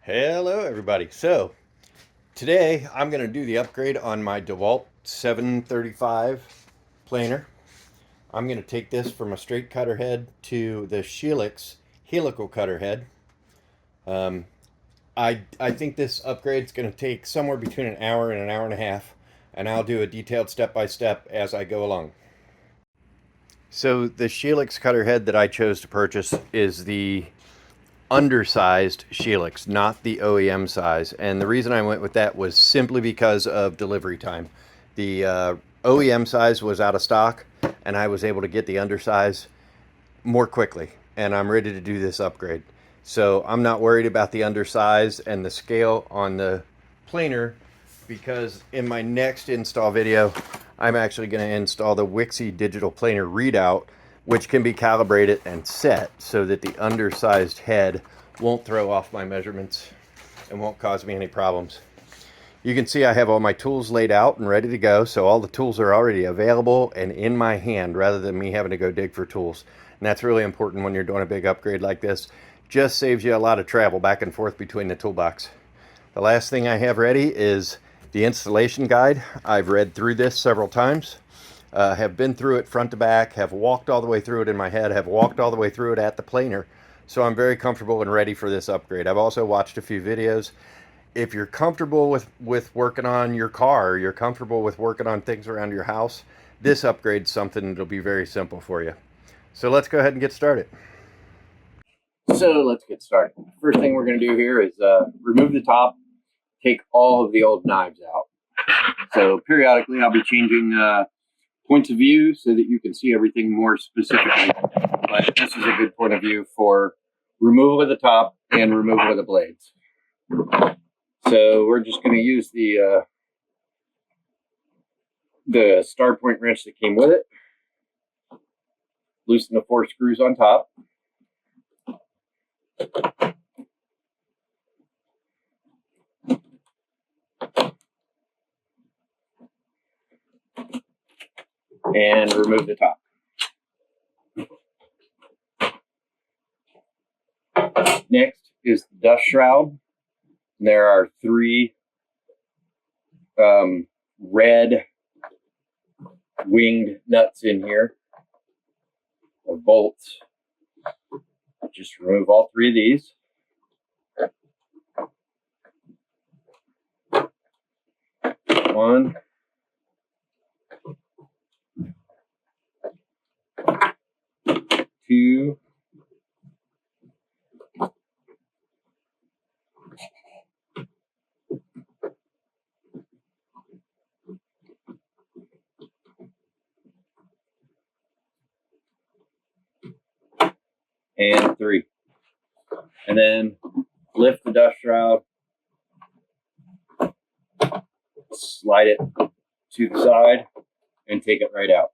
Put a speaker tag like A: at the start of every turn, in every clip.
A: Hello everybody. So today I'm going to do the upgrade on my DeWalt 735 planer. I'm going to take this from a straight cutter head to the Shelix Helical cutter head. I think this upgrade is going to take somewhere between an hour and a half, and I'll do a detailed step-by-step as I go along. So the Shelix cutter head that I chose to purchase is the undersized Shelix, not the OEM size. And the reason I went with that was simply because of delivery time. The OEM size was out of stock, and I was able to get the undersize more quickly. And I'm ready to do this upgrade. So I'm not worried about the undersize and the scale on the planer, because in my next install video, I'm actually going to install the Wixie digital planer readout, which can be calibrated and set so that the undersized head won't throw off my measurements and won't cause me any problems. You can see I have all my tools laid out and ready to go, so all the tools are already available and in my hand rather than me having to go dig for tools. And that's really important when you're doing a big upgrade like this. Just saves you a lot of travel back and forth between the toolbox. The last thing I have ready is the installation guide. I've read through this several times. Have been through it front to back, have walked all the way through it in my head, have walked all the way through it at the planer. So I'm very comfortable and ready for this upgrade. I've also watched a few videos. If you're comfortable with working on your car, you're comfortable with working on things around your house, this upgrade's something that'll be very simple for you. So let's go ahead and get started. So let's get started. First thing we're going to do here is remove the top, take all of the old knives out. So periodically I'll be changing points of view so that you can see everything more specifically. But this is a good point of view for removal of the top and removal of the blades. So we're just going to use the star point wrench that came with it. Loosen the 4 screws on top. And remove the top. Next is the dust shroud. There are 3 red winged nuts in here, or bolts. Just remove all 3 of these. One, two, and 3. And then lift the dust shroud, slide it to the side, and take it right out.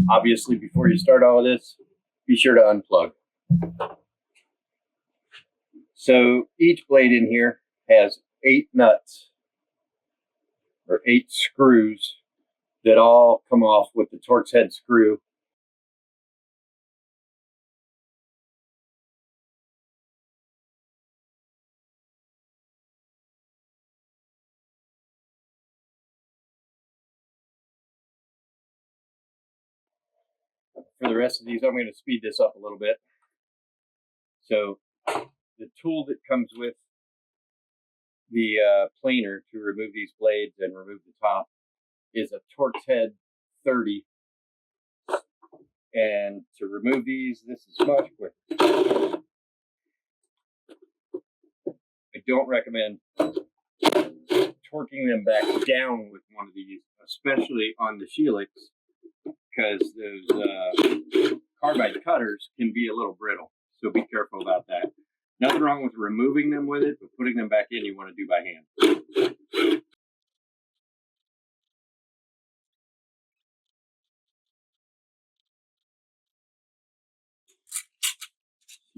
A: Obviously, before you start all of this, be sure to unplug. So each blade in here has 8 nuts, or 8 screws, that all come off with the Torx head screw. For the rest of these, I'm going to speed this up a little bit. So the tool that comes with the planer to remove these blades and remove the top is a Torx head 30. And to remove these, this is much quicker. I don't recommend torquing them back down with one of these, especially on the Shelix, because those carbide cutters can be a little brittle. So be careful about that. Nothing wrong with removing them with it, but putting them back in you want to do by hand.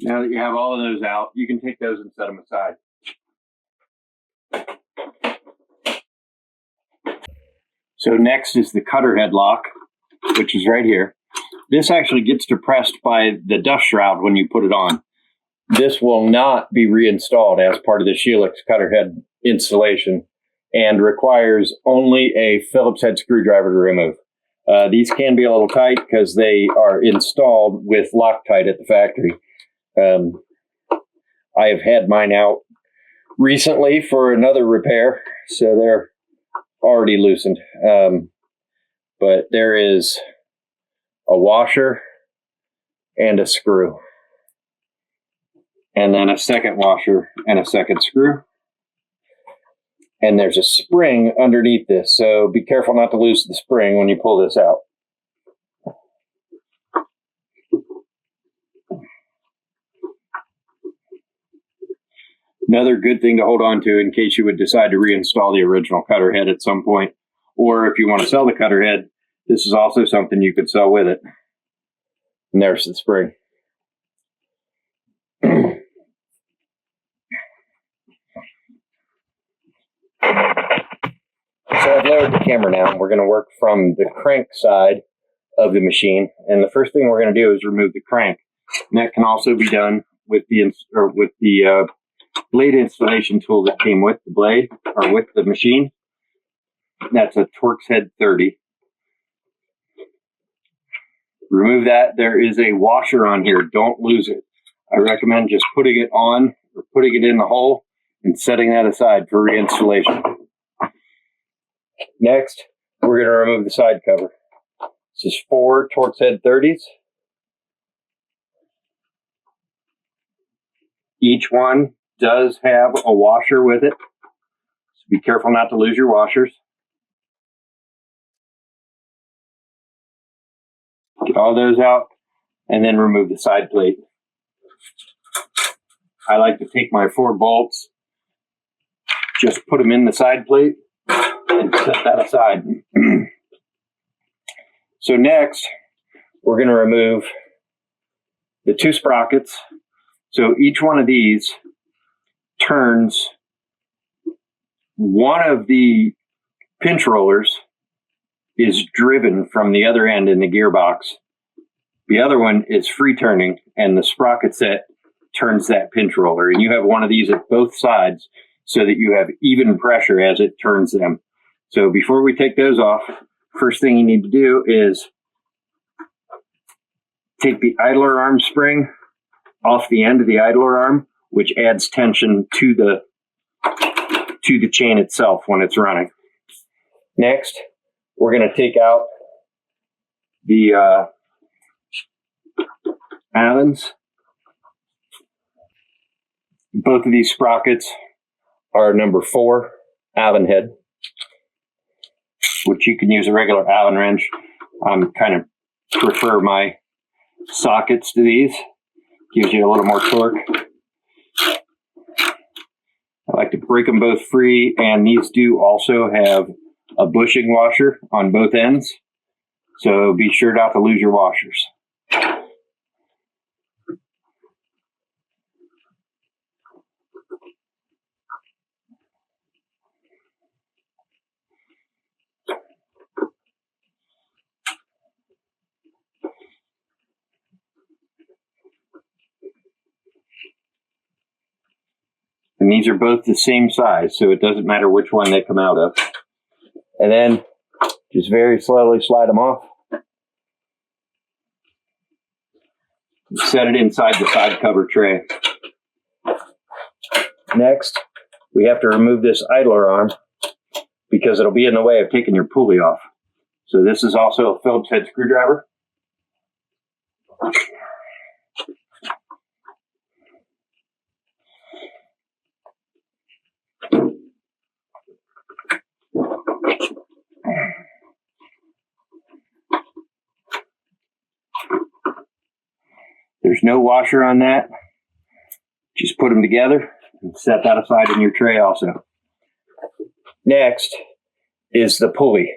A: Now that you have all of those out, you can take those and set them aside. So next is the cutter head lock, which is right here. This actually gets depressed by the dust shroud when you put it on. This will not be reinstalled as part of the Shelix Cutterhead installation and requires only a Phillips head screwdriver to remove. These can be a little tight because they are installed with Loctite at the factory. I have had mine out recently for another repair, so they're already loosened. But there is a washer and a screw, and then a second washer and a second screw. And there's a spring underneath this, so be careful not to lose the spring when you pull this out. Another good thing to hold on to in case you would decide to reinstall the original cutter head at some point, or if you want to sell the cutter head, this is also something you could sell with it. And there's the spring. So I've lowered the camera now. We're going to work from the crank side of the machine. And the first thing we're going to do is remove the crank. And that can also be done with the blade installation tool that came with the blade, or with the machine. That's a Torx head 30. Remove that. There is a washer on here. Don't lose it. I recommend just putting it on or putting it in the hole and setting that aside for reinstallation. Next, we're going to remove the side cover. This is 4 Torx head 30s. Each one does have a washer with it, so be careful not to lose your washers. Get all those out and then remove the side plate. I like to take my 4 bolts, just put them in the side plate and set that aside. So next, we're going to remove the 2 sprockets. So each one of these turns one of the pinch rollers is driven from the other end in the gearbox. The other one is free turning, and the sprocket set turns that pinch roller. And you have one of these at both sides so that you have even pressure as it turns them. So before we take those off, first thing you need to do is take the idler arm spring off the end of the idler arm, which adds tension to the chain itself when it's running. Next, we're going to take out the Allens. Both of these sprockets are number 4 Allen head, which you can use a regular Allen wrench. Kind of prefer my sockets to these. Gives you a little more torque. I like to break them both free, and these do also have a bushing washer on both ends, so be sure not to lose your washers. And these are both the same size, so it doesn't matter which one they come out of. And then just very slowly slide them off. Set it inside the side cover tray. Next, we have to remove this idler arm because it'll be in the way of taking your pulley off. So this is also a Phillips head screwdriver. There's no washer on that. Just put them together and set that aside in your tray also. Next is the pulley.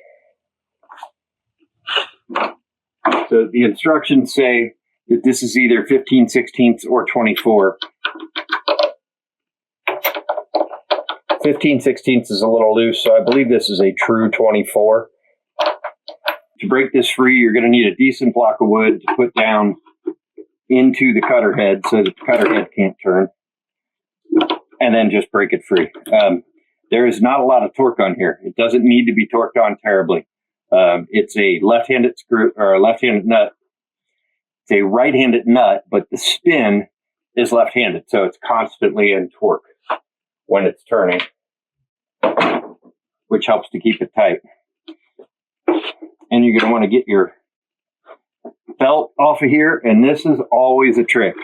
A: So the instructions say that this is either 15/16 or 24. 15/16 is a little loose, so I believe this is a true 24. To break this free, you're going to need a decent block of wood to put down into the cutter head so that the cutter head can't turn, and then just break it free. There is not a lot of torque on here. It doesn't need to be torqued on terribly. It's a left-handed screw or a left-handed nut. It's a right-handed nut, but the spin is left-handed, so it's constantly in torque when it's turning, which helps to keep it tight. And you're going to want to get your belt off of here, and this is always a trick.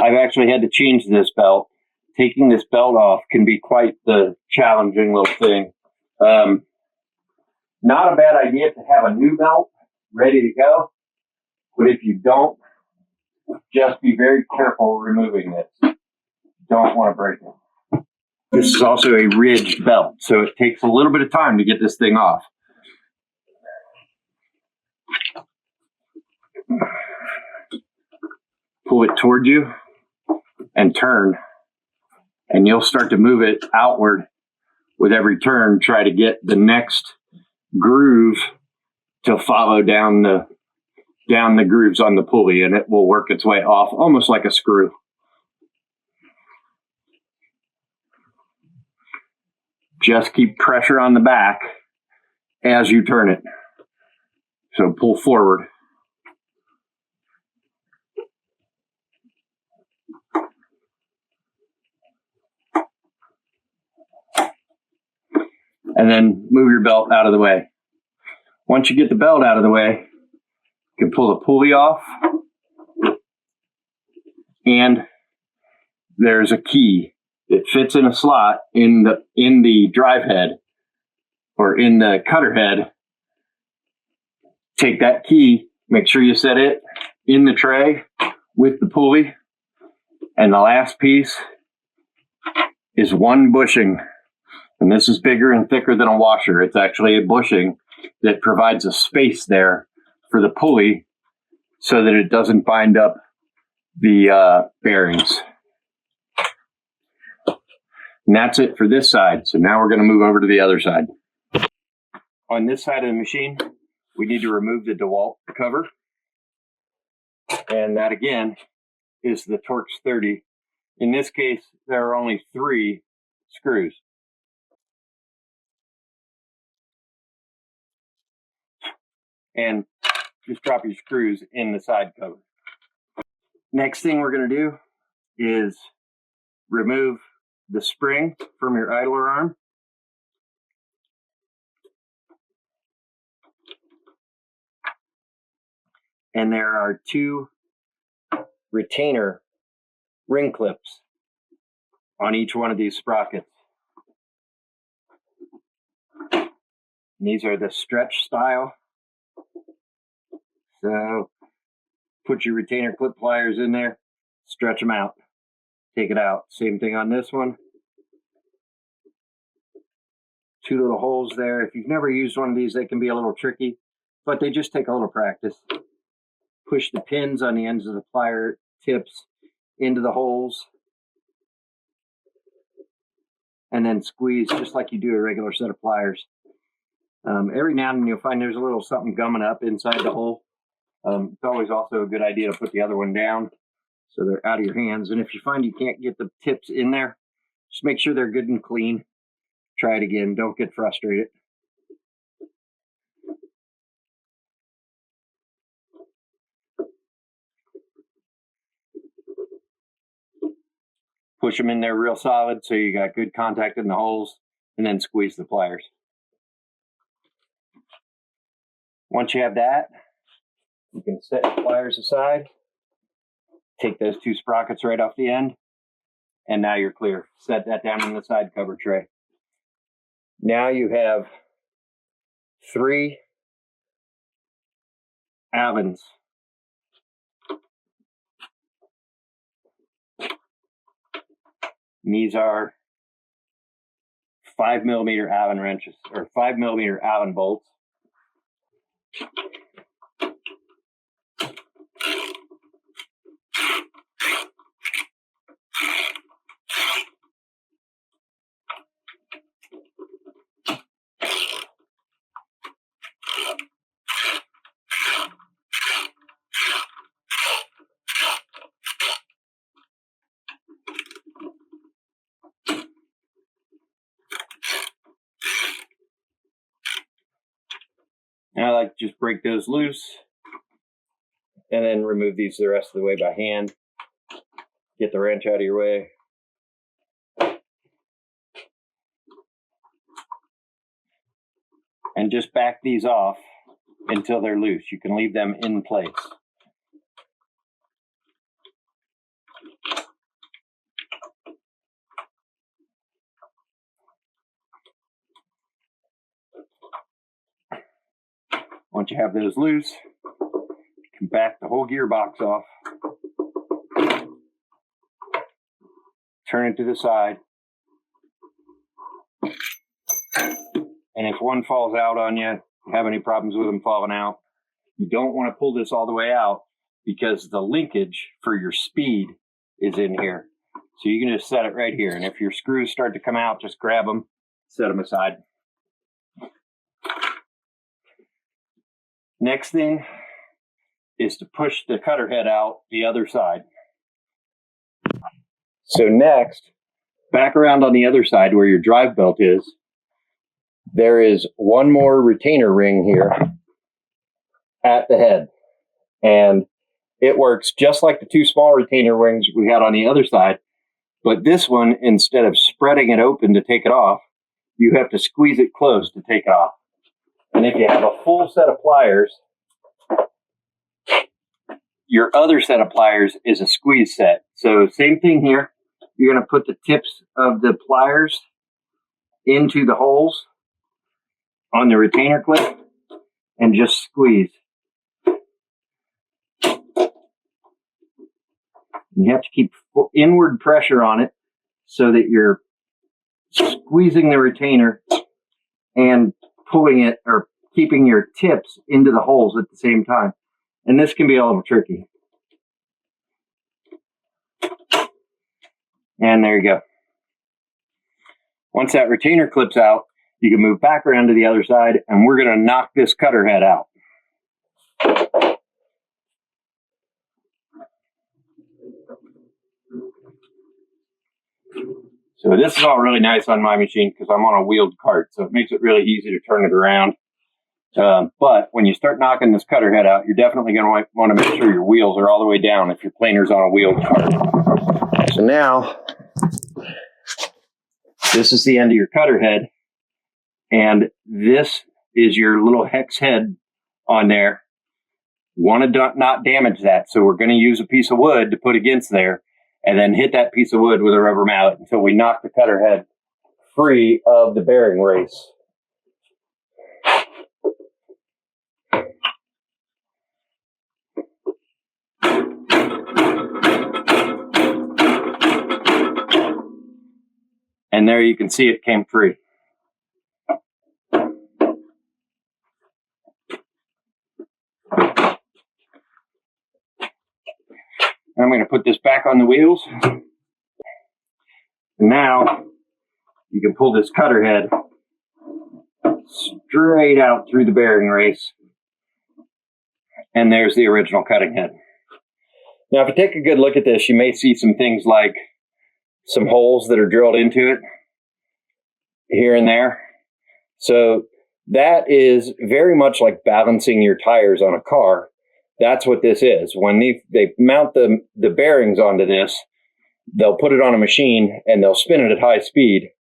A: I've actually had to change this belt. Taking this belt off can be quite the challenging little thing. Not a bad idea to have a new belt ready to go, but if you don't, just be very careful removing this. Don't want to break it. This is also a ridged belt, so it takes a little bit of time to get this thing off. Pull it toward you and turn, and you'll start to move it outward with every turn. Try to get the next groove to follow down the grooves on the pulley, and it will work its way off almost like a screw. Just keep pressure on the back as you turn it. So pull forward. And then move your belt out of the way. Once you get the belt out of the way, you can pull the pulley off, and there's a key that fits in a slot in the drive head or in the cutter head. Take that key, make sure you set it in the tray with the pulley, and the last piece is one bushing. And this is bigger and thicker than a washer. It's actually a bushing that provides a space there for the pulley so that it doesn't bind up the bearings. And that's it for this side. So now we're going to move over to the other side. On this side of the machine, we need to remove the DeWalt cover. And that again is the Torx 30. In this case, there are only 3 screws. And just drop your screws in the side cover. Next thing we're going to do is remove the spring from your idler arm. And there are 2 retainer ring clips on each one of these sprockets. And these are the stretch style. So put your retainer clip pliers in there, stretch them out, take it out. Same thing on this one. 2 little holes there. If you've never used one of these, they can be a little tricky, but they just take a little practice. Push the pins on the ends of the plier tips into the holes, and then squeeze just like you do a regular set of pliers. Every now and then you'll find there's a little something gumming up inside the hole. It's always also a good idea to put the other one down so they're out of your hands. And if you find you can't get the tips in there, just make sure they're good and clean. Try it again. Don't get frustrated. Push them in there real solid so you got good contact in the holes, and then squeeze the pliers. Once you have that, you can set the pliers aside, take those 2 sprockets right off the end, and now you're clear. Set that down in the side cover tray. Now you have 3 Alvins. And these are 5mm Allen wrenches, or 5mm Allen bolts. Now I like to just break those loose and then remove these the rest of the way by hand. Get the wrench out of your way. And just back these off until they're loose. You can leave them in place. Once you have those loose, you can back the whole gearbox off. Turn it to the side. And if one falls out on you, have any problems with them falling out, you don't want to pull this all the way out because the linkage for your speed is in here. So you can just set it right here. And if your screws start to come out, just grab them, set them aside. Next thing is to push the cutter head out the other side. So next, back around on the other side where your drive belt is, there is one more retainer ring here at the head. And it works just like the two small retainer rings we had on the other side. But this one, instead of spreading it open to take it off, you have to squeeze it closed to take it off. And if you have a full set of pliers, your other set of pliers is a squeeze set. So same thing here. You're going to put the tips of the pliers into the holes on the retainer clip and just squeeze. You have to keep inward pressure on it so that you're squeezing the retainer and pulling it or keeping your tips into the holes at the same time. And this can be a little tricky. And there you go. Once that retainer clips out, you can move back around to the other side, and we're going to knock this cutter head out. So this is all really nice on my machine because I'm on a wheeled cart, so it makes it really easy to turn it around. But when you start knocking this cutter head out, you're definitely going to want to make sure your wheels are all the way down if your planer's on a wheeled cart. So now, this is the end of your cutter head, and this is your little hex head on there. Want to not damage that, so we're going to use a piece of wood to put against there, and then hit that piece of wood with a rubber mallet until we knock the cutter head free of the bearing race. And there you can see it came free. I'm going to put this back on the wheels. Now you can pull this cutter head straight out through the bearing race. And there's the original cutting head. Now if you take a good look at this, you may see some things like some holes that are drilled into it here and there. So that is very much like balancing your tires on a car. That's what this is. When they mount the bearings onto this, they'll put it on a machine and they'll spin it at high speed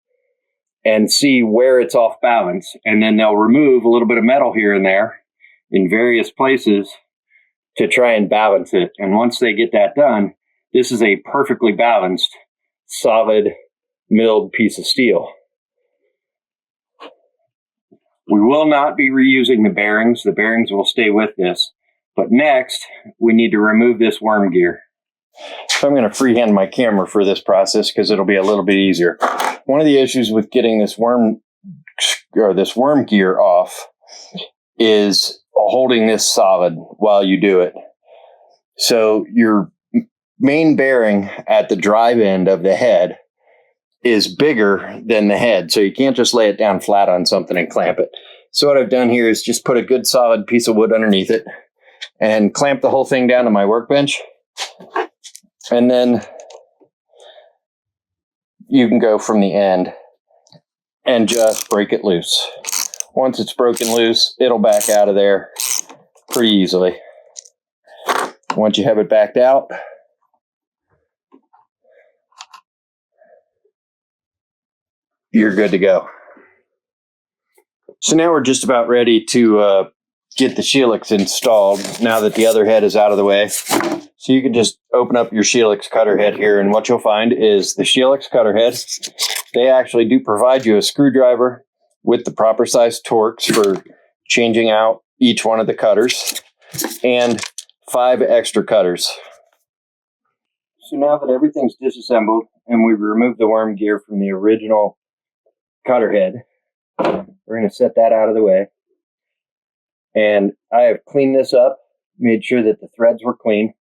A: and see where it's off balance. And then they'll remove a little bit of metal here and there in various places to try and balance it. And once they get that done, this is a perfectly balanced, solid, milled piece of steel. We will not be reusing the bearings. The bearings will stay with this. But next, we need to remove this worm gear. So I'm going to freehand my camera for this process because it'll be a little bit easier. One of the issues with getting this worm gear off is holding this solid while you do it. So your main bearing at the drive end of the head is bigger than the head. So you can't just lay it down flat on something and clamp it. So what I've done here is just put a good solid piece of wood underneath it and clamp the whole thing down to my workbench. And then you can go from the end and just break it loose. Once it's broken loose, it'll back out of there pretty easily. Once you have it backed out, you're good to go. So now we're just about ready to get the Shelix installed now that the other head is out of the way. So you can just open up your Shelix cutter head here, and what you'll find is the Shelix cutter head. They actually do provide you a screwdriver with the proper size Torx for changing out each one of the cutters, and 5 extra cutters. So now that everything's disassembled and we've removed the worm gear from the original cutter head, we're going to set that out of the way. And I have cleaned this up, made sure that the threads were clean.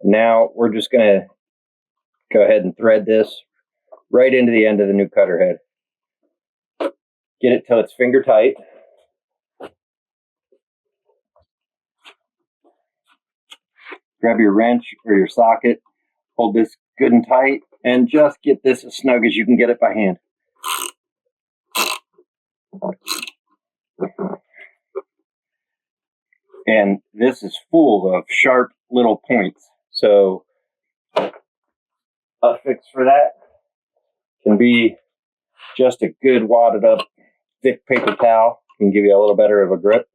A: Now we're just going to go ahead and thread this right into the end of the new cutter head. Get it till it's finger tight. Grab your wrench or your socket, hold this good and tight, and just get this as snug as you can get it by hand. And this is full of sharp little points. So a fix for that can be just a good wadded up thick paper towel. Can give you a little better of a grip.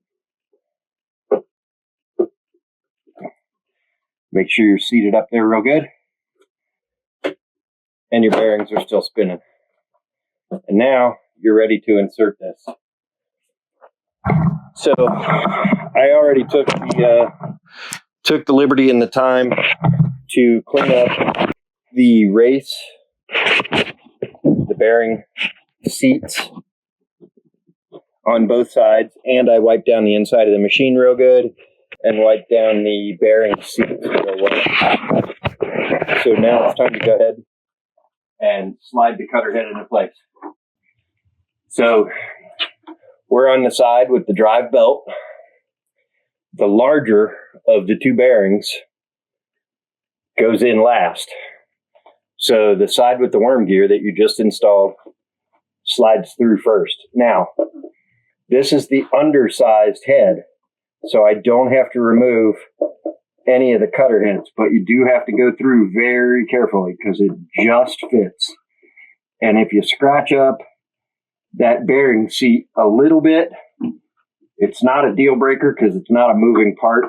A: Make sure you're seated up there real good. And your bearings are still spinning. And now you're ready to insert this. So I already took the liberty and the time to clean up the race, the bearing seats on both sides, and I wiped down the inside of the machine real good and wiped down the bearing seats real well. So now it's time to go ahead and slide the cutter head into place. So we're on the side with the drive belt. The larger of the 2 bearings goes in last. So the side with the worm gear that you just installed slides through first. Now, this is the undersized head, so I don't have to remove any of the cutter heads, but you do have to go through very carefully because it just fits. And if you scratch up that bearing seat a little bit, it's not a deal breaker because it's not a moving part,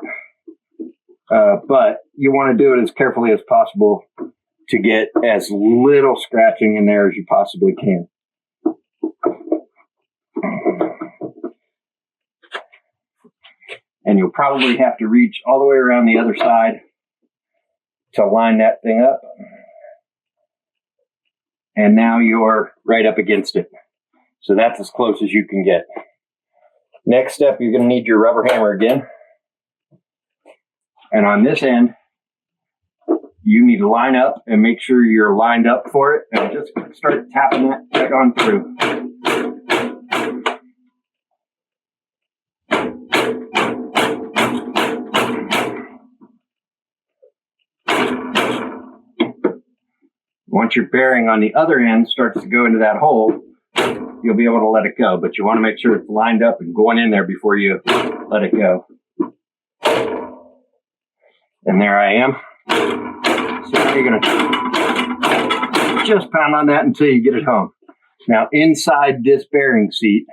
A: but you want to do it as carefully as possible to get as little scratching in there as you possibly can. And you'll probably have to reach all the way around the other side to line that thing up. And now you're right up against it. So that's as close as you can get. Next step, you're going to need your rubber hammer again. And on this end, you need to line up and make sure you're lined up for it. And just start tapping that right on through. Once your bearing on the other end starts to go into that hole, you'll be able to let it go, but you want to make sure it's lined up and going in there before you let it go. And there I am. So now you're going to just pound on that until you get it home. Now inside this bearing seat,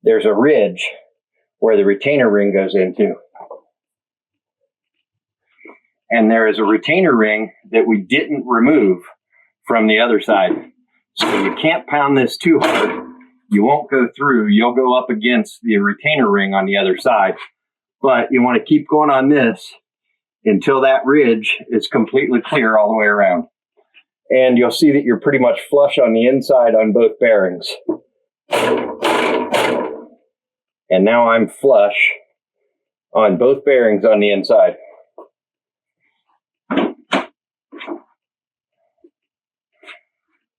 A: there's a ridge where the retainer ring goes into. And there is a retainer ring that we didn't remove from the other side. So you can't pound this too hard. You won't go through. You'll go up against the retainer ring on the other side. But you want to keep going on this until that ridge is completely clear all the way around. And you'll see that you're pretty much flush on the inside on both bearings. And now I'm flush on both bearings on the inside.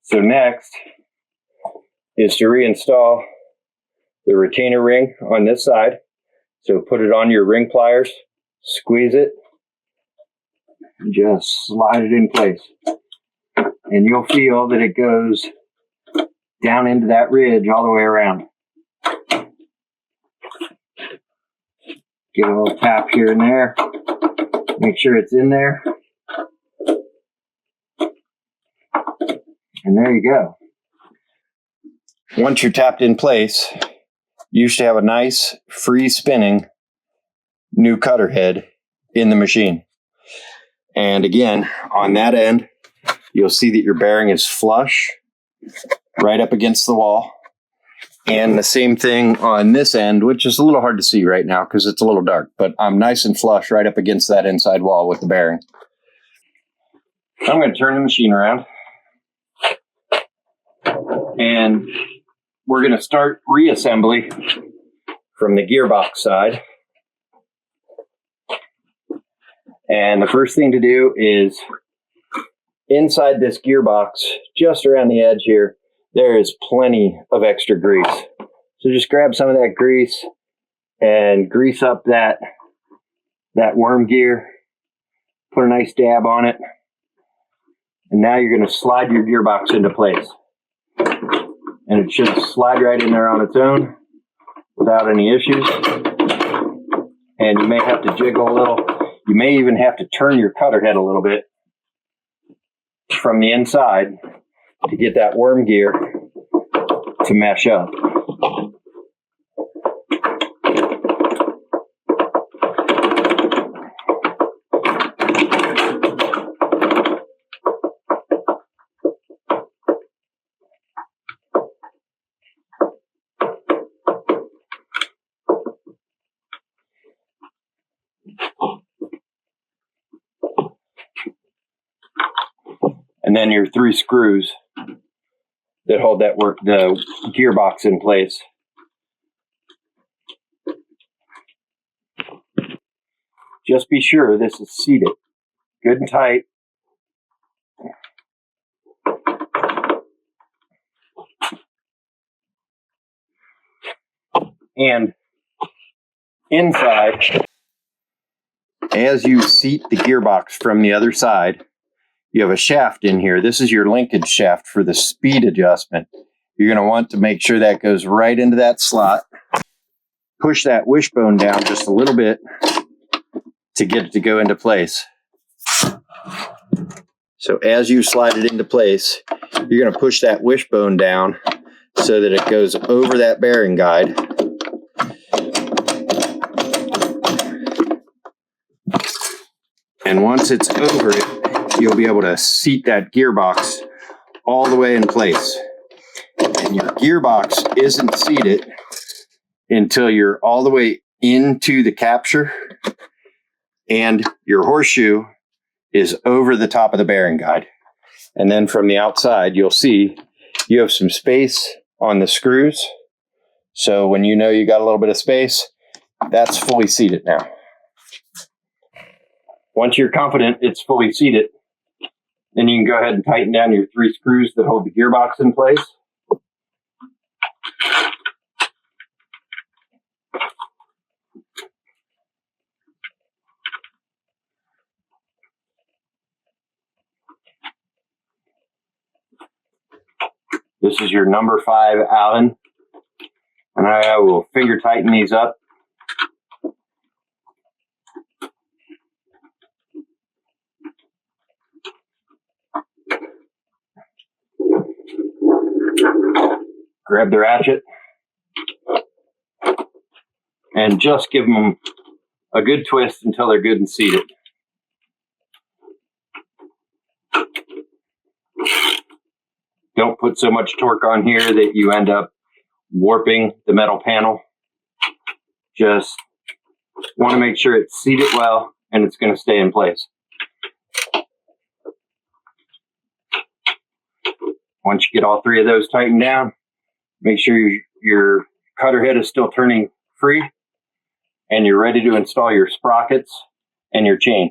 A: So next is to reinstall the retainer ring on this side. So put it on your ring pliers, squeeze it, and just slide it in place. And you'll feel that it goes down into that ridge all the way around. Give it a little tap here and there. Make sure it's in there. And there you go. Once you're tapped in place, you should have a nice, free spinning new cutter head in the machine. And again, on that end, you'll see that your bearing is flush right up against the wall. And the same thing on this end, which is a little hard to see right now because it's a little dark, but I'm nice and flush right up against that inside wall with the bearing. I'm going to turn the machine around. And we're going to start reassembly from the gearbox side. And the first thing to do is inside this gearbox, just around the edge here, there is plenty of extra grease. So just grab some of that grease and grease up that worm gear. Put a nice dab on it. And now you're going to slide your gearbox into place. And it should slide right in there on its own without any issues. And you may have to jiggle a little. You may even have to turn your cutter head a little bit from the inside to get that worm gear to mesh up. And then your 3 screws that hold the gearbox in place. Just be sure this is seated good and tight. And inside, as you seat the gearbox from the other side, you have a shaft in here. This is your linkage shaft for the speed adjustment. You're going to want to make sure that goes right into that slot. Push that wishbone down just a little bit to get it to go into place. So as you slide it into place, you're going to push that wishbone down so that it goes over that bearing guide. And once it's over it, you'll be able to seat that gearbox all the way in place. And your gearbox isn't seated until you're all the way into the capture and your horseshoe is over the top of the bearing guide. And then from the outside, you'll see you have some space on the screws. So when you know you got a little bit of space, that's fully seated now. Once you're confident it's fully seated, then you can go ahead and tighten down your 3 screws that hold the gearbox in place. This is your number 5 Allen. And I will finger tighten these up. Grab the ratchet and just give them a good twist until they're good and seated. Don't put so much torque on here that you end up warping the metal panel. Just want to make sure it's seated well and it's going to stay in place. Once you get all 3 of those tightened down, make sure your cutter head is still turning free and you're ready to install your sprockets and your chain.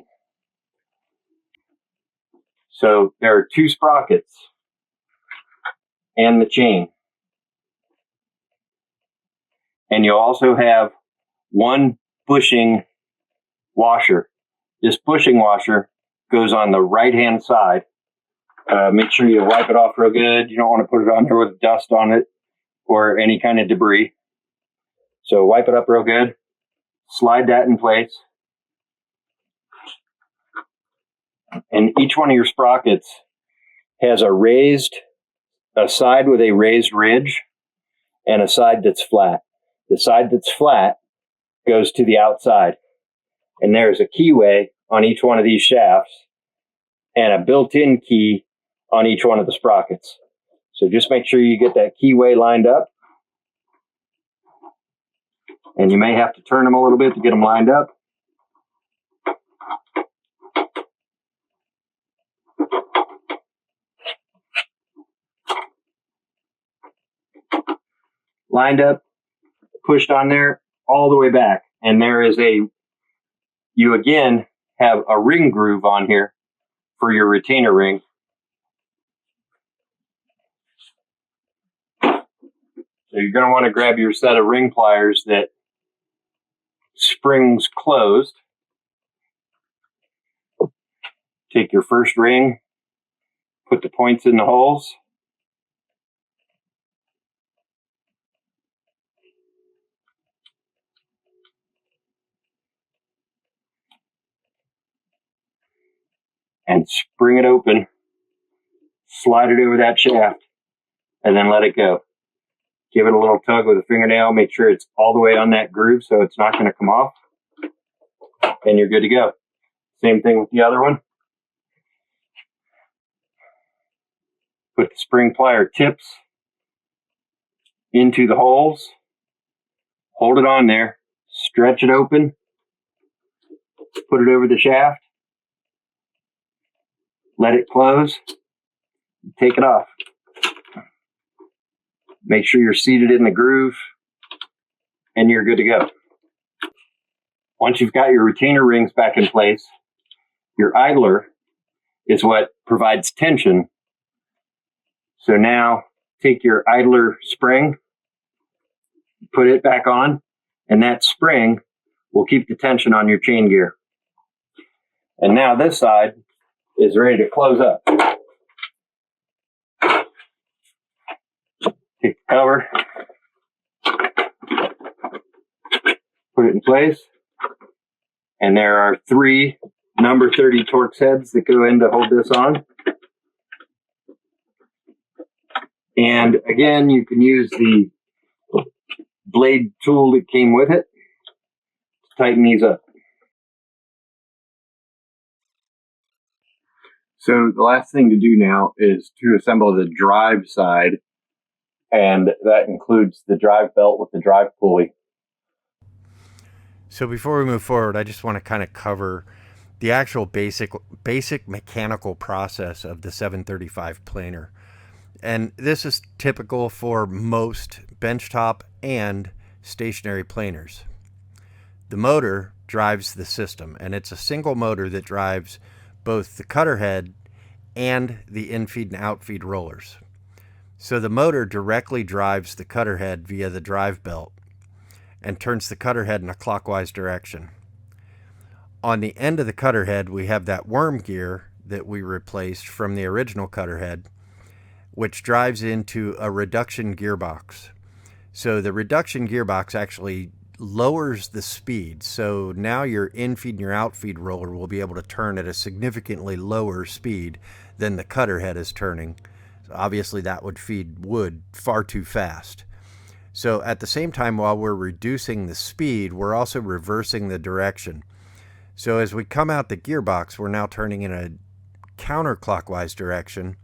A: So there are 2 sprockets and the chain. And you'll also have 1 bushing washer. This bushing washer goes on the right-hand side. Make sure you wipe it off real good. You don't want to put it on there with dust on it or any kind of debris. So wipe it up real good. slide that in place. And each one of your sprockets has a side with a raised ridge and a side that's flat. The side that's flat goes to the outside. And there's a keyway on each one of these shafts and a built-in key on each one of the sprockets. So just make sure you get that keyway lined up. And you may have to turn them a little bit to get them lined up. Lined up, pushed on there all the way back. And there is you again have a ring groove on here for your retainer ring. So you're going to want to grab your set of ring pliers that springs closed. Take your first ring, put the points in the holes. And spring it open, slide it over that shaft, and then let it go. Give it a little tug with a fingernail, make sure it's all the way on that groove so it's not going to come off, and you're good to go. Same thing with the other one. Put the spring plier tips into the holes, hold it on there, stretch it open, put it over the shaft, let it close, take it off. Make sure you're seated in the groove, and you're good to go. Once you've got your retainer rings back in place, your idler is what provides tension. So now take your idler spring, put it back on, and that spring will keep the tension on your chain gear. And now this side is ready to close up. Take the cover, put it in place, and there are 3 number 30 Torx heads that go in to hold this on. And again, you can use the blade tool that came with it to tighten these up. So the last thing to do now is to assemble the drive side, and that includes the drive belt with the drive pulley.
B: So before we move forward, I just want to kind of cover the actual basic mechanical process of the 735 planer. And this is typical for most benchtop and stationary planers. The motor drives the system, and it's a single motor that drives both the cutter head and the infeed and outfeed rollers. So the motor directly drives the cutter head via the drive belt and turns the cutter head in a clockwise direction. On the end of the cutter head, we have that worm gear that we replaced from the original cutter head, which drives into a reduction gearbox. So the reduction gearbox actually lowers the speed. So now your infeed and your outfeed roller will be able to turn at a significantly lower speed than the cutter head is turning. So obviously that would feed wood far too fast. So at the same time, while we're reducing the speed, we're also reversing the direction. So as we come out the gearbox, we're now turning in a counterclockwise direction,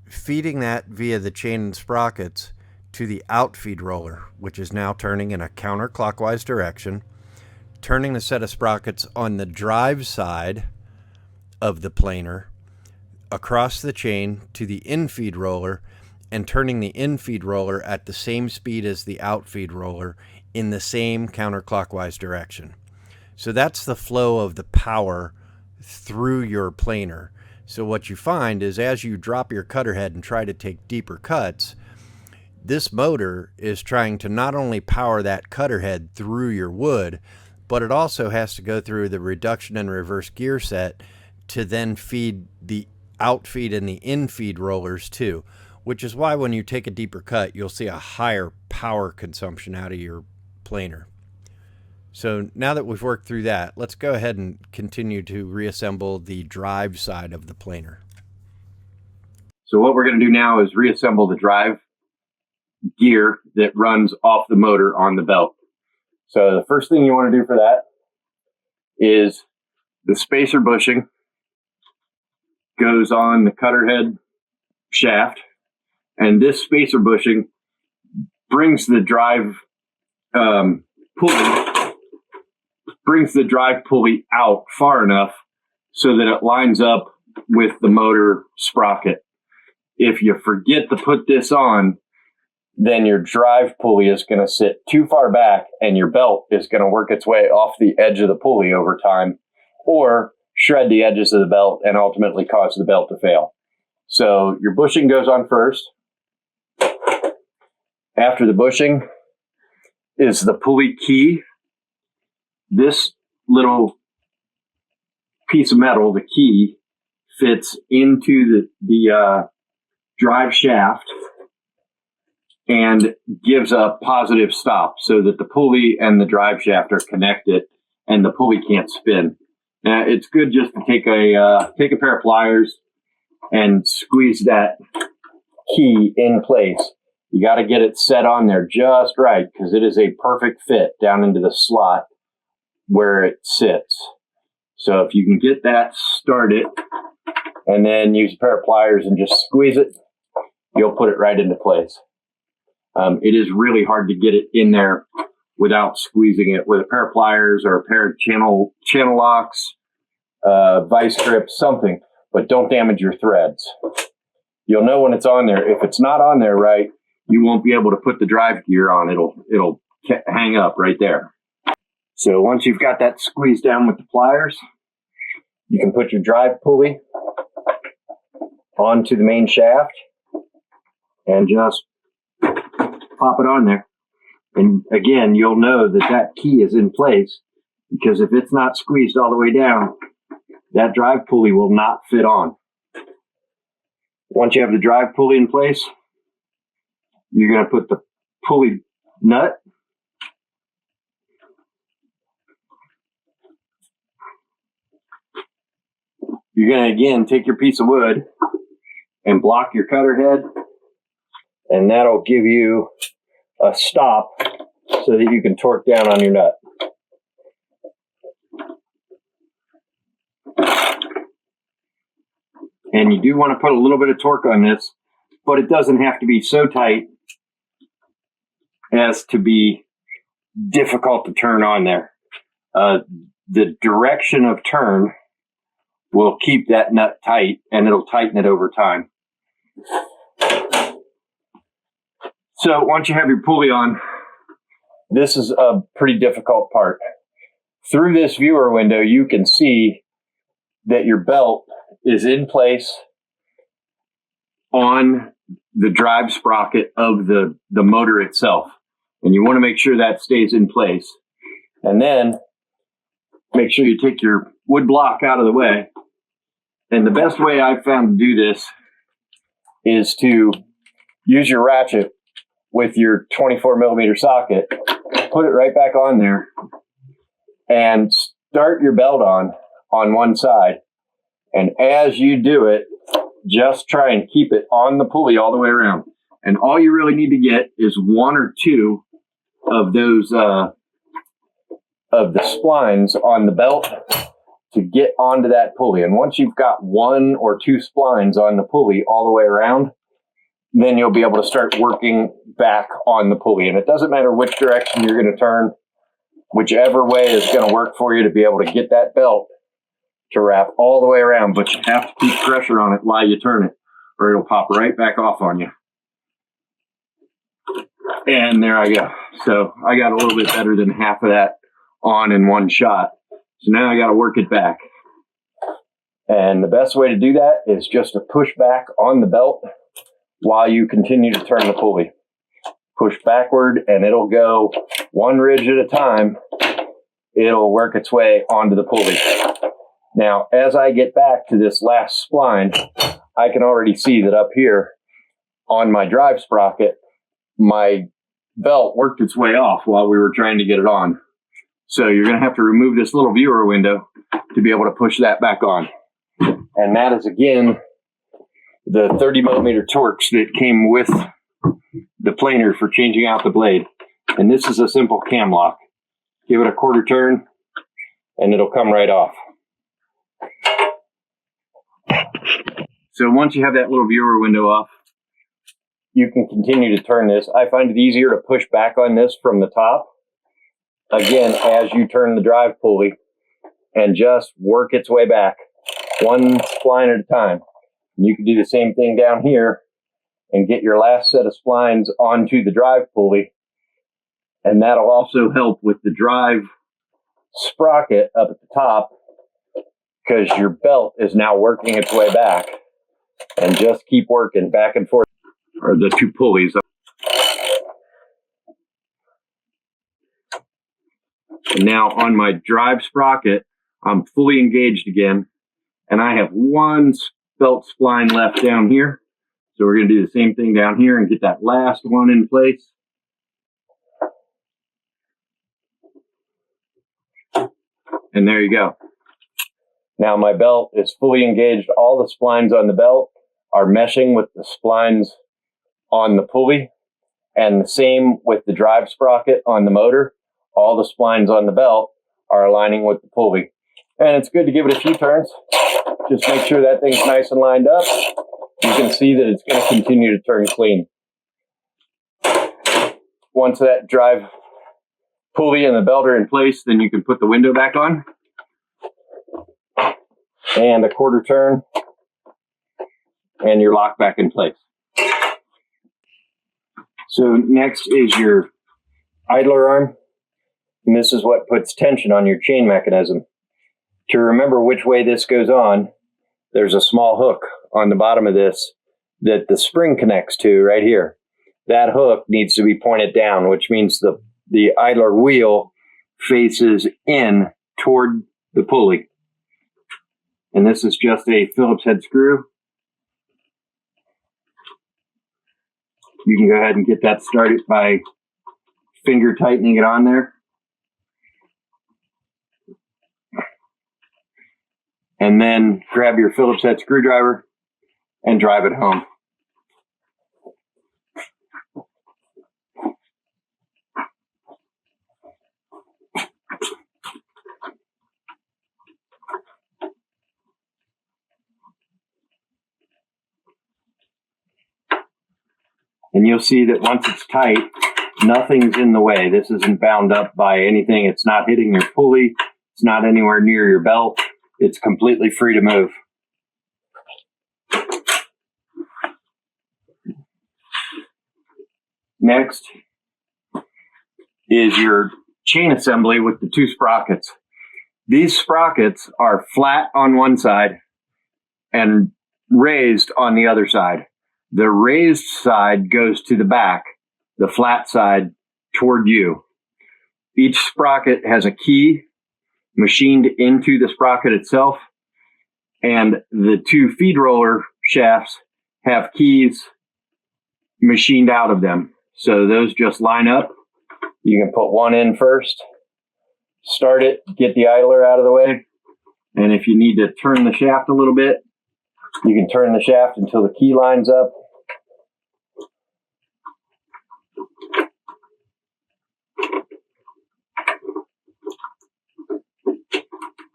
B: feeding that via the chain and sprockets to the outfeed roller, which is now turning in a counterclockwise direction, turning the set of sprockets on the drive side of the planer across the chain to the infeed roller, and turning the infeed roller at the same speed as the outfeed roller in the same counterclockwise direction. So that's the flow of the power through your planer. So what you find is as you drop your cutter head and try to take deeper cuts, this motor is trying to not only power that cutter head through your wood, but it also has to go through the reduction and reverse gear set to then feed the outfeed and the infeed rollers too, which is why when you take a deeper cut, you'll see a higher power consumption out of your planer. So now that we've worked through that, let's go ahead and continue to reassemble the drive side of the planer.
A: So what we're going to do now is reassemble the drive gear that runs off the motor on the belt. So the first thing you want to do for that is the spacer bushing goes on the cutterhead shaft, and this spacer bushing brings the drive pulley out far enough so that it lines up with the motor sprocket. If you forget to put this on, then your drive pulley is going to sit too far back and your belt is going to work its way off the edge of the pulley over time, or shred the edges of the belt and ultimately cause the belt to fail. So your bushing goes on first. After the bushing is the pulley key. This little piece of metal, the key, fits into the drive shaft and gives a positive stop so that the pulley and the drive shaft are connected and the pulley can't spin. Now, it's good just to take a pair of pliers and squeeze that key in place. You got to get it set on there just right because it is a perfect fit down into the slot where it sits. So if you can get that started and then use a pair of pliers and just squeeze it, you'll put it right into place. It is really hard to get it in there without squeezing it with a pair of pliers or a pair of channel locks, vice grips, something, but don't damage your threads. You'll know when it's on there. If it's not on there right, you won't be able to put the drive gear on. It'll hang up right there. So once you've got that squeezed down with the pliers, you can put your drive pulley onto the main shaft and just pop it on there. And again, you'll know that that key is in place because if it's not squeezed all the way down, that drive pulley will not fit on. Once you have the drive pulley in place, you're going to put the pulley nut You're going to, again, take your piece of wood and block your cutter head, and that'll give you a stop so that you can torque down on your nut. And you do want to put a little bit of torque on this, but it doesn't have to be so tight as to be difficult to turn on there. The direction of turn will keep that nut tight, and it'll tighten it over time. So once you have your pulley on, this is a pretty difficult part. Through this viewer window, you can see that your belt is in place on the drive sprocket of the motor itself. And you want to make sure that stays in place. And then make sure you take your wood block out of the way. And the best way I've found to do this is to use your ratchet with your 24 millimeter socket, put it right back on there, and start your belt on one side. And as you do it, just try and keep it on the pulley all the way around. And all you really need to get is one or two of those of the splines on the belt to get onto that pulley. And once you've got one or two splines on the pulley all the way around, then you'll be able to start working back on the pulley. And it doesn't matter which direction you're going to turn, whichever way is going to work for you to be able to get that belt to wrap all the way around, but you have to keep pressure on it while you turn it, or it'll pop right back off on you. And there I go. So I got a little bit better than half of that on in one shot. So now I got to work it back. And the best way to do that is just to push back on the belt while you continue to turn the pulley. Push backward and it'll go one ridge at a time. It'll work its way onto the pulley. Now, as I get back to this last spline, I can already see that up here on my drive sprocket, my belt worked its way off while we were trying to get it on. So you're going to have to remove this little viewer window to be able to push that back on. And that is, again, the 30 millimeter Torx that came with the planer for changing out the blade. And this is a simple cam lock. Give it a quarter turn and it'll come right off. So once you have that little viewer window off, you can continue to turn this. I find it easier to push back on this from the top, again, as you turn the drive pulley, and just work its way back, one spline at a time. And you can do the same thing down here and get your last set of splines onto the drive pulley, and that'll also help with the drive sprocket up at the top, because your belt is now working its way back. And just keep working back and forth, or the two pulleys. And now on my drive sprocket, I'm fully engaged again, and I have one belt spline left down here. So we're going to do the same thing down here and get that last one in place. And there you go. Now my belt is fully engaged. All the splines on the belt are meshing with the splines on the pulley, and the same with the drive sprocket on the motor. All the splines on the belt are aligning with the pulley. And it's good to give it a few turns. Just make sure that thing's nice and lined up. You can see that it's going to continue to turn clean. Once that drive pulley and the belt are in place, then you can put the window back on. And a quarter turn, and you're locked back in place. So next is your idler arm, and this is what puts tension on your chain mechanism. To remember which way this goes on, there's a small hook on the bottom of this that the spring connects to right here. That hook needs to be pointed down, which means the idler wheel faces in toward the pulley. And this is just a Phillips head screw. You can go ahead and get that started by finger tightening it on there. And then grab your Phillips head screwdriver and drive it home. And you'll see that once it's tight, nothing's in the way. This isn't bound up by anything. It's not hitting your pulley. It's not anywhere near your belt. It's completely free to move. Next is your chain assembly with the two sprockets. These sprockets are flat on one side and raised on the other side. The raised side goes to the back, the flat side toward you. Each sprocket has a key machined into the sprocket itself, and the two feed roller shafts have keys machined out of them. So those just line up. You can put one in first, start it, get the idler out of the way, and if you need to turn the shaft a little bit, you can turn the shaft until the key lines up.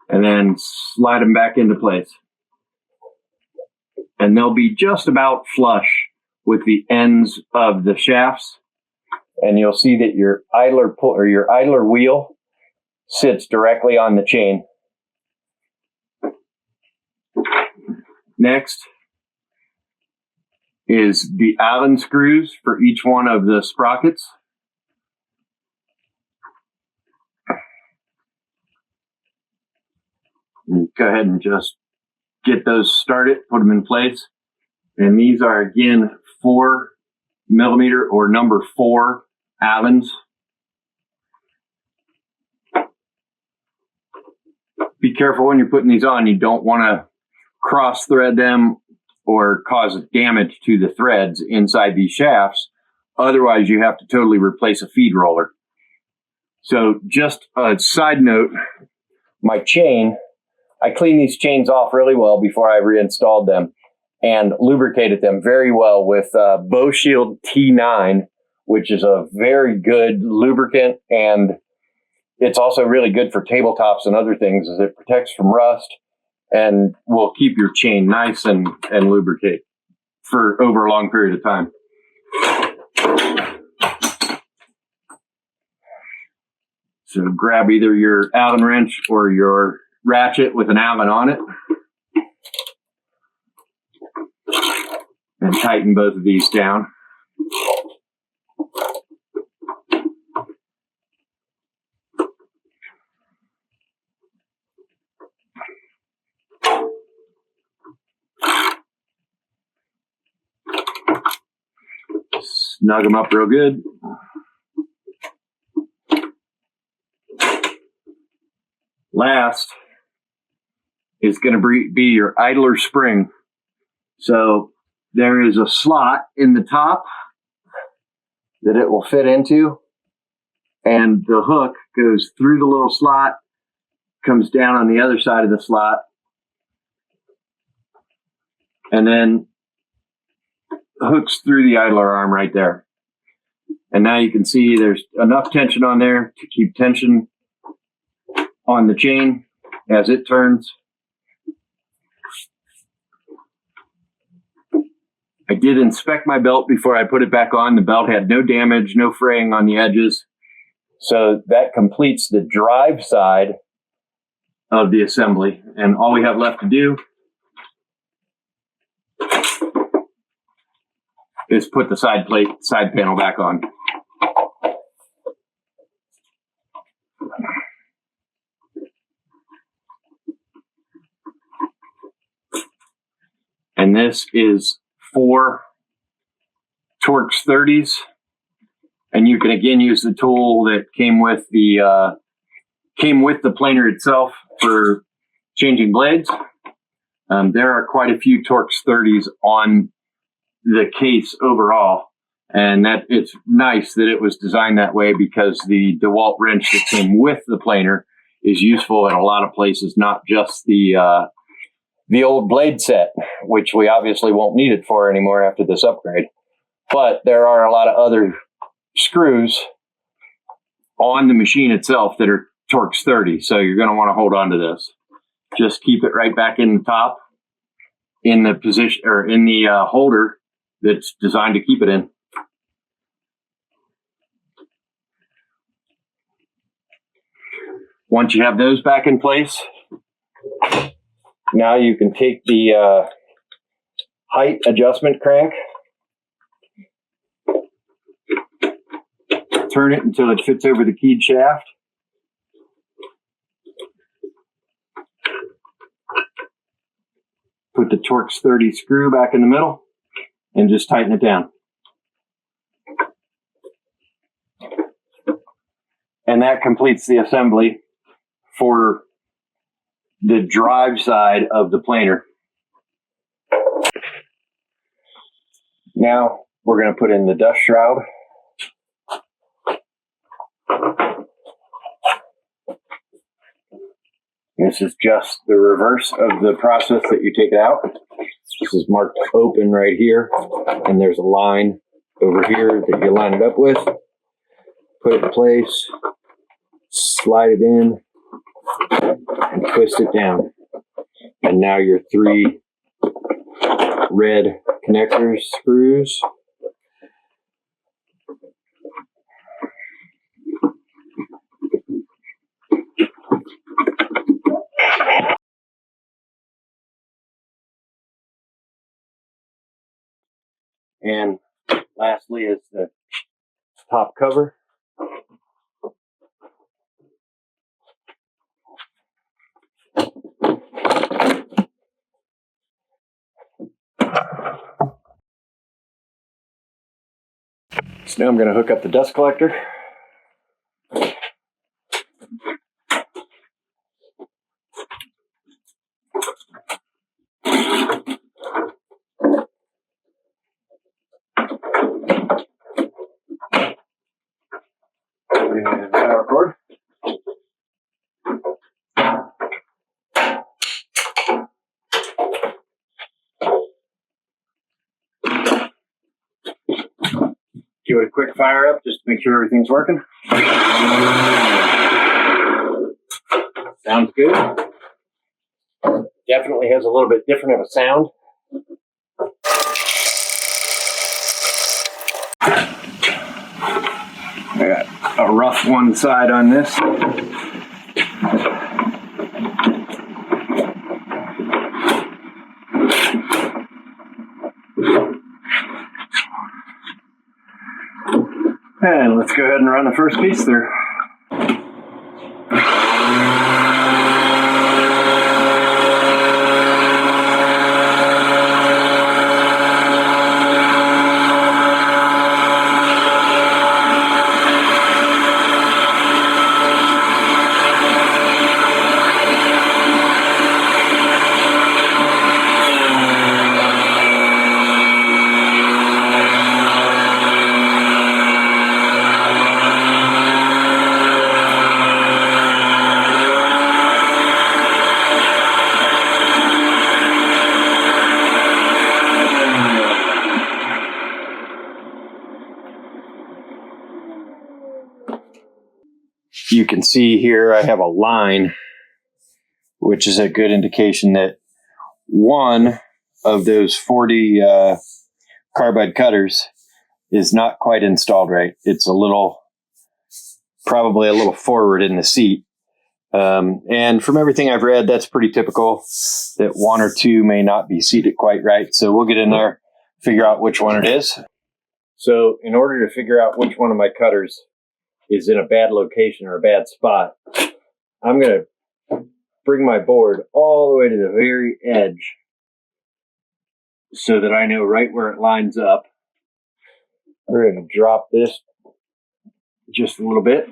A: And then slide them back into place. And they'll be just about flush with the ends of the shafts. And you'll see that your idler wheel sits directly on the chain. Next is the Allen screws for each one of the sprockets. And go ahead and just get those started, put them in place. And these are, again, 4 millimeter or number 4 Allens. Be careful when you're putting these on. You don't want to cross thread them or cause damage to the threads inside these shafts. Otherwise, you have to totally replace a feed roller. So just a side note, my chain, I cleaned these chains off really well before I reinstalled them and lubricated them very well with Bow Shield T9, which is a very good lubricant, and it's also really good for tabletops and other things as it protects from rust and will keep your chain nice and lubricate for over a long period of time. So grab either your Allen wrench or your ratchet with an Allen on it and tighten both of these down. Snug them up real good. Last is going to be your idler spring. So there is a slot in the top that it will fit into, and the hook goes through the little slot, comes down on the other side of the slot, and then hooks through the idler arm right there. And now you can see there's enough tension on there to keep tension on the chain as it turns. I did inspect my belt before I put it back on. The belt had no damage, no fraying on the edges. So that completes the drive side of the assembly. And all we have left to do is put the side panel back on. And this is 4 Torx 30s. And you can again use the tool that came with the planer itself for changing blades. There are quite a few Torx 30s on the case overall, and that it's nice that it was designed that way because the DeWalt wrench that came with the planer is useful in a lot of places, not just the old blade set, which we obviously won't need it for anymore after this upgrade. But there are a lot of other screws on the machine itself that are Torx 30, so you're going to want to hold on to this. Just keep it right back in the top, in the position or in the holder that's designed to keep it in. Once you have those back in place, now you can take the height adjustment crank, turn it until it fits over the keyed shaft. Put the Torx 30 screw back in the middle and just tighten it down. And that completes the assembly for the drive side of the planer. Now we're going to put in the dust shroud. This is just the reverse of the process that you take it out. This is marked open right here, and there's a line over here that you line it up with. Put it in place, slide it in, and twist it down. And now your 3 red connector screws. And lastly is the top cover. So now I'm going to hook up the dust collector. And power cord. Give it a quick fire up just to make sure everything's working. Sounds good. Definitely has a little bit different of a sound. I got a rough one side on this. And let's go ahead and run the first piece through. You can see here I have a line, which is a good indication that one of those 40 carbide cutters is not quite installed right. It's probably a little forward in the seat. And from everything I've read, that's pretty typical, that one or two may not be seated quite right. So we'll get in there, figure out which one it is. So in order to figure out which one of my cutters is in a bad location or a bad spot, I'm going to bring my board all the way to the very edge so that I know right where it lines up. We're going to drop this just a little bit.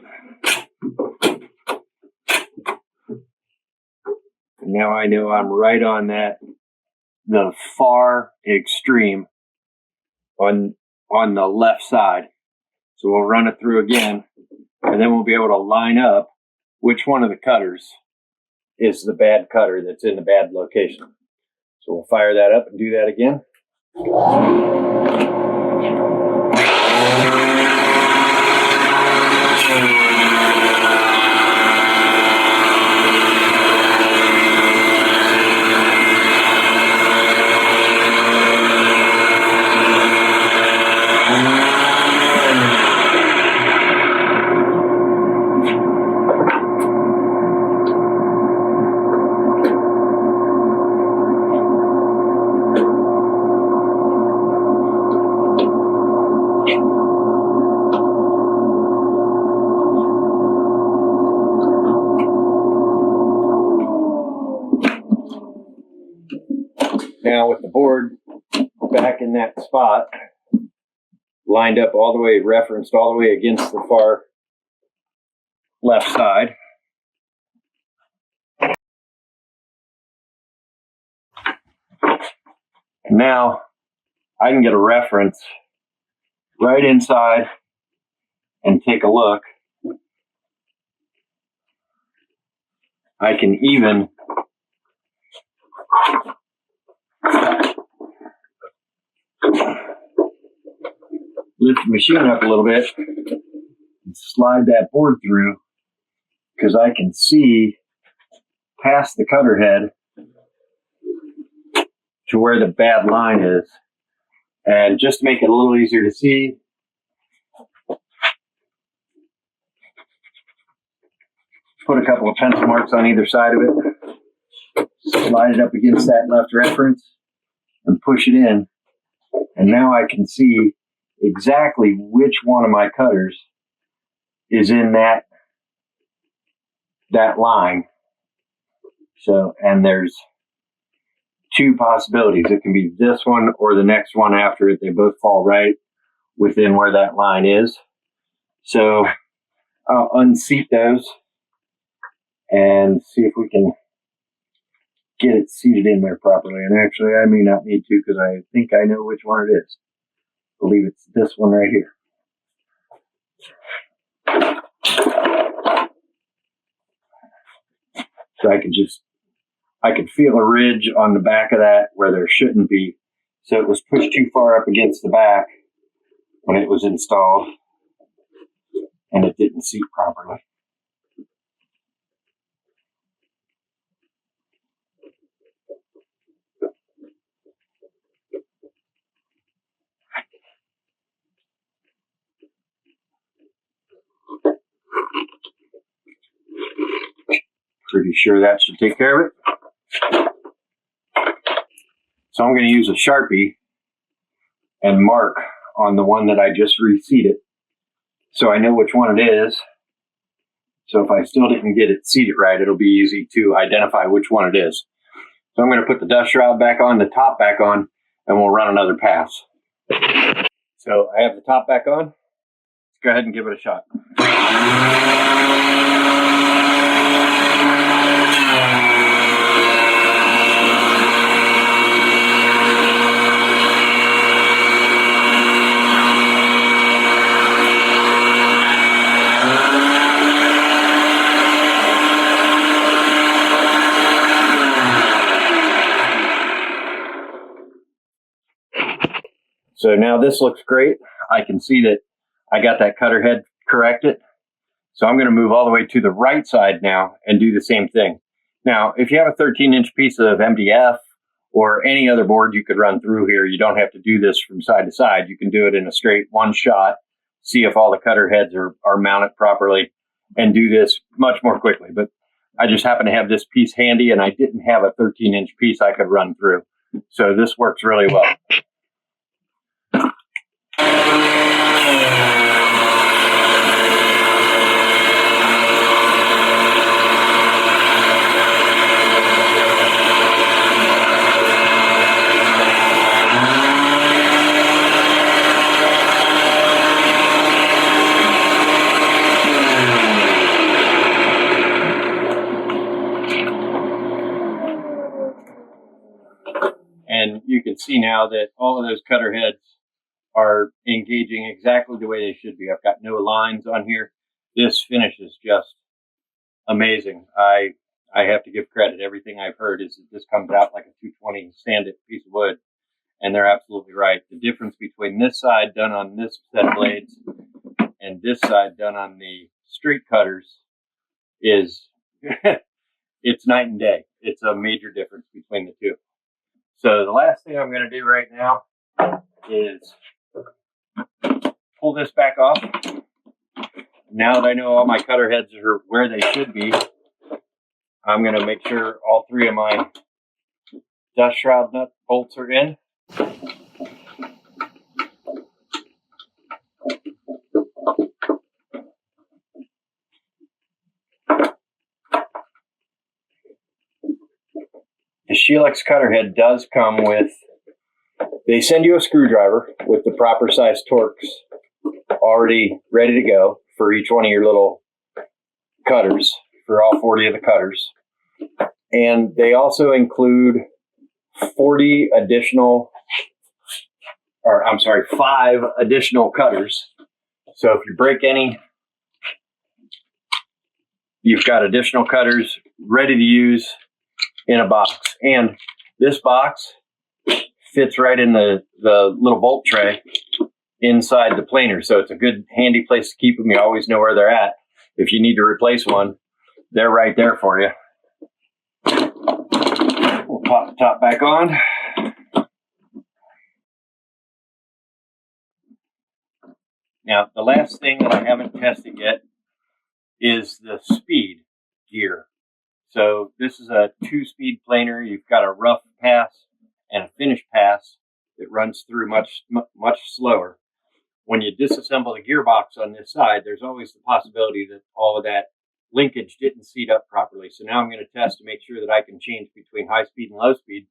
A: And now I know I'm right on the far extreme on the left side. So we'll run it through again, and then we'll be able to line up which one of the cutters is the bad cutter that's in the bad location. So we'll fire that up and do that again. Now with the board back in that spot, lined up all the way, referenced all the way against the far left side. Now I can get a reference right inside and take a look. I can even lift the machine up a little bit and slide that board through, because I can see past the cutter head to where the bad line is. And just to make it a little easier to see, put a couple of pencil marks on either side of it, slide it up against that left reference and push it in. And now I can see exactly which one of my cutters is in that line. So, and there's two possibilities. It can be this one or the next one after it. They both fall right within where that line is. So I'll unseat those and see if we can get it seated in there properly. And actually, I may not need to, because I think I know which one it is. I believe it's this one right here. So I could feel a ridge on the back of that where there shouldn't be. So it was pushed too far up against the back. when it was installed and it didn't seat properly. Pretty sure that should take care of it. So I'm going to use a Sharpie and mark on the one that I just reseated, so I know which one it is. So if I still didn't get it seated right, it'll be easy to identify which one it is. So I'm going to put the dust shroud back on, the top back on, and we'll run another pass. So I have the top back on. Let's go ahead and give it a shot. So now this looks great. I can see that I got that cutter head corrected. So I'm going to move all the way to the right side now and do the same thing. Now, if you have a 13-inch piece of MDF or any other board you could run through here, you don't have to do this from side to side. You can do it in a straight one shot, see if all the cutter heads are mounted properly, and do this much more quickly. But I just happen to have this piece handy, and I didn't have a 13-inch piece I could run through. So this works really well. And you can see now that all of those cutter heads are engaging exactly the way they should be. I've got no lines on here. This finish is just amazing. I have to give credit. Everything I've heard is that this comes out like a 220 sanded piece of wood, and they're absolutely right. The difference between this side done on this set of blades and this side done on the street cutters is it's night and day. It's a major difference between the two. So the last thing I'm going to do right now is pull this back off. Now that I know all my cutter heads are where they should be, I'm going to make sure all three of my dust shroud nut bolts are in. The Shelix cutter head does come with, they send you a screwdriver with the proper size Torx already ready to go for each one of your little cutters, for all 40 of the cutters. And they also include 5 additional cutters. So if you break any, you've got additional cutters ready to use in a box. And this box fits right in the little bolt tray inside the planer. So it's a good handy place to keep them. You always know where they're at. If you need to replace one, they're right there for you. We'll pop the top back on. Now, the last thing that I haven't tested yet is the speed gear. So this is a 2-speed planer. You've got a rough pass and a finish pass that runs through much slower. When you disassemble the gearbox on this side, there's always the possibility that all of that linkage didn't seat up properly. So now I'm going to test to make sure that I can change between high speed and low speed.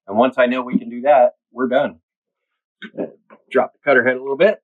A: And once I know we can do that, we're done. Drop the cutter head a little bit.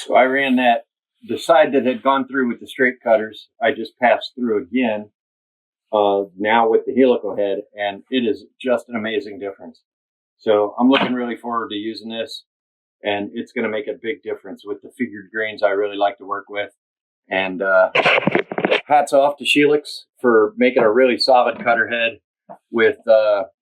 A: So I ran the side that had gone through with the straight cutters, I just passed through again, now with the helical head, and it is just an amazing difference. So I'm looking really forward to using this, and it's going to make a big difference with the figured grains I really like to work with. And hats off to Shelix for making a really solid cutter head with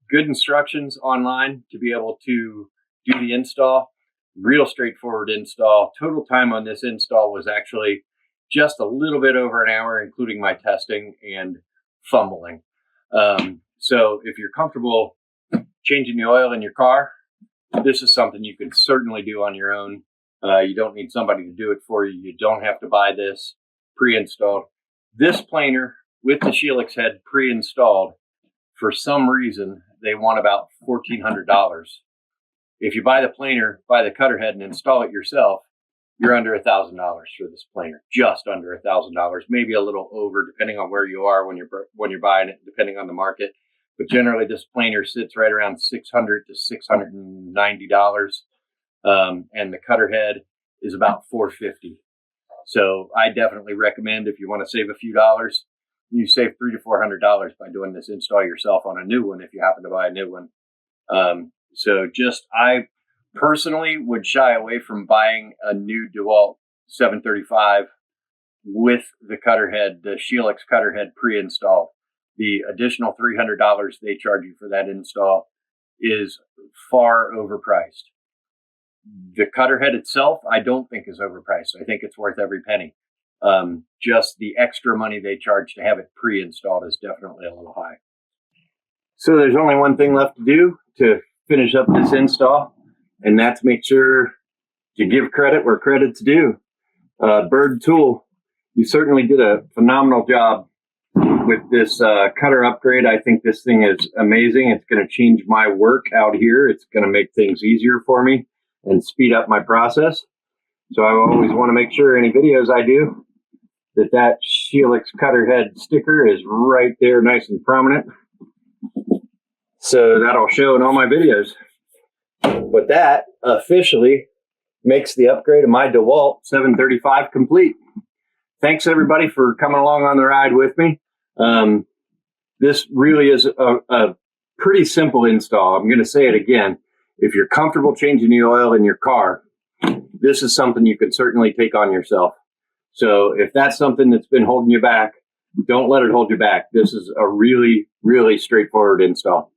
A: good instructions online to be able to do the install. Real straightforward install. Total time on this install was actually just a little bit over an hour, including my testing and fumbling. So if you're comfortable changing the oil in your car, this is something you can certainly do on your own. You don't need somebody to do it for you. You don't have to buy this pre-installed. This planer with the Shelix head pre-installed, for some reason, they want about $1,400. If you buy the planer, buy the cutter head and install it yourself, you're under $1,000 for this planer, just under $1,000, maybe a little over, depending on where you are when you're buying it, depending on the market. But generally, this planer sits right around $600 to $690, and the cutter head is about $450. So I definitely recommend, if you want to save a few dollars, you save $300 to $400 by doing this install yourself on a new one if you happen to buy a new one. I personally would shy away from buying a new DeWalt 735 with the cutter head, the Shelix cutter head pre-installed. The additional $300 they charge you for that install is far overpriced. The cutter head itself, I don't think is overpriced. I think it's worth every penny. Just the extra money they charge to have it pre-installed is definitely a little high. So there's only one thing left to do to finish up this install, and that's make sure to give credit where credit's due. Byrd Tool, you certainly did a phenomenal job with this cutter upgrade. I think this thing is amazing. It's going to change my work out here. It's going to make things easier for me and speed up my process. So I always want to make sure any videos I do that Shelix cutter head sticker is right there, nice and prominent. So that'll show in all my videos. But that officially makes the upgrade of my DeWalt 735 complete. Thanks everybody for coming along on the ride with me. This really is a pretty simple install. I'm going to say it again. If you're comfortable changing the oil in your car, this is something you can certainly take on yourself. So if that's something that's been holding you back, don't let it hold you back. This is a really, really straightforward install.